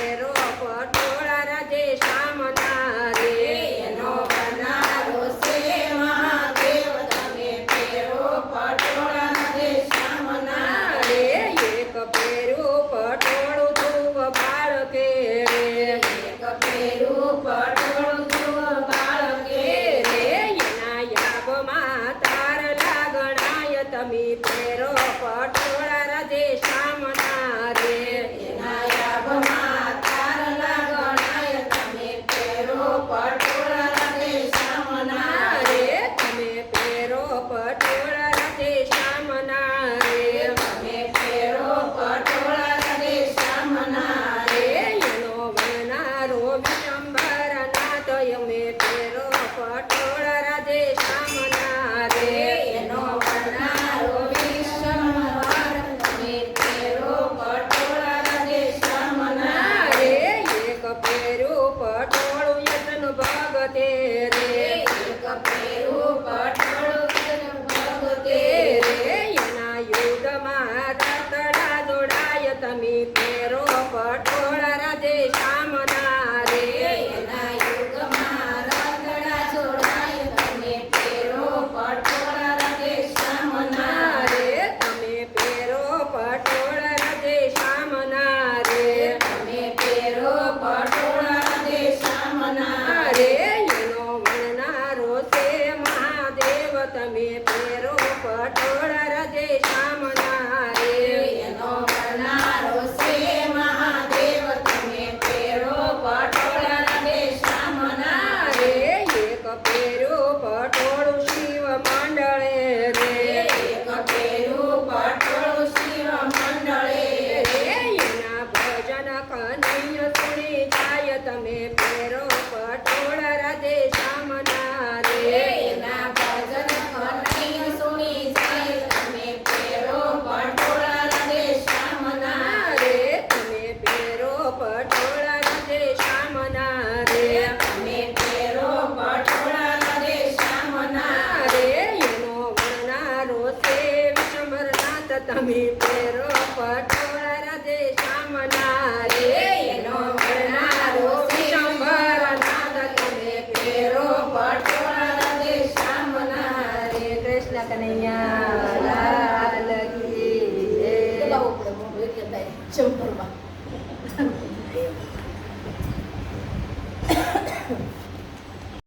પેરો પટોળા રાજે શ્યામના રે એનો બનારો છે મહાદેવ તમે પેરો પટોળા રાજે શ્યામના રે એક પેરું પટોળું ધ્રુવ બાળકે રે એક પેરું પટોળું ધ્રુવ બાળકે રે એના યાબમાં તાર લાગણાય તમે પેરો પટોળા રાજે શ્યામના રે એના યાબમાં તાર લાગણાય તમે પેરો પટોળા રાજે શ્યામના રે તમે પેરો પટોળા રાજે શ્યામના રે તમે પેરો પટોળા રાજે શ્યામના રે એનો વનારો વિશંભરનાથ અમે પેરો પટોળા રાજે શ્યામના રે એનો બનારો વિશ્વવાર તમે પેરો પટોળા રાજે શ્યામના રે એક પેરું પટોળું યતન ભગતે રે એક પેરું પટોળું ભગતે રે એના યુગમાં રતડા જોડાય તમે પેરો પટોળા રાજે શ્યામના રે એના યુગમાં રતડા જોડાય તમે પેરો પટોળા રાજે શ્યામના રે તમે પેરો પટોળા રાજે શ્યામના રે તમે પેરો પટોળા રાજે શ્યામના રે એનો વણનારો છે મહાદેવ તમે પેરો પટોળા રાજે શ્યામના રે એનો બનારો છે મહાદેવ તમે પેરો પટોળા રાજે શ્યામના રે એક પેરું પટોળું શિવ મંડળે રે એક પેરું પટોળું શિવ મંડળે રે એના ભજન કનૈય સુણી જાય તમે પેરો પટોળા રાજે શ્યામના રે એના ભજન કનૈય સુણી જાય તમે પેરો પટોળા રાજે શ્યામના રે તમે પેરો પટોળા રાજે શ્યામના રે તમે પેરો પટોળા રાજે શ્યામના રે એનો વણનારો છે વિશંભરનાથ તમે પેરો પટોળા રાજે શ્યામના રે એનો વરનારો વિશંભરનાથ તમે પેરો પટોળા રાજે શ્યામના રે કૃષ્ણ કનૈયા